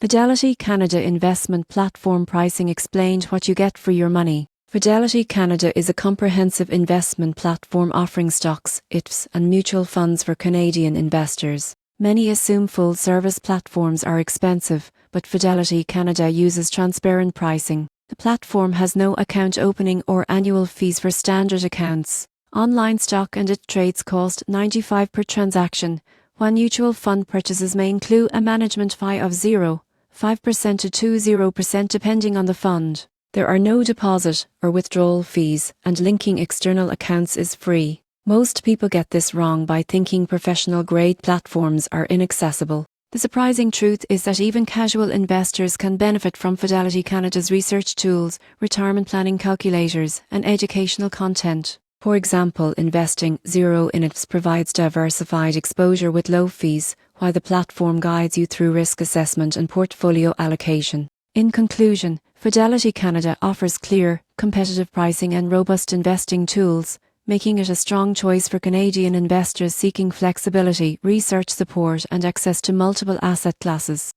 Fidelity Canada investment platform pricing explained what you get for your money. Fidelity Canada is a comprehensive investment platform offering stocks, ETFs, and mutual funds for Canadian investors. Many assume full-service platforms are expensive, but Fidelity Canada uses transparent pricing. The platform has no account opening or annual fees for standard accounts. Online stock and IT trades cost $95 per transaction, while mutual fund purchases may include a management fee of 0.5% to 20% depending on the fund. There are no deposit or withdrawal fees, and linking external accounts is free. Most people get this wrong by thinking professional-grade platforms are inaccessible. The surprising truth is that even casual investors can benefit from Fidelity Canada's research tools, retirement planning calculators, and educational content. For example, investing zero in ETFs provides diversified exposure with low fees, while the platform guides you through risk assessment and portfolio allocation. In conclusion, Fidelity Canada offers clear, competitive pricing and robust investing tools, making it a strong choice for Canadian investors seeking flexibility, research support, and access to multiple asset classes.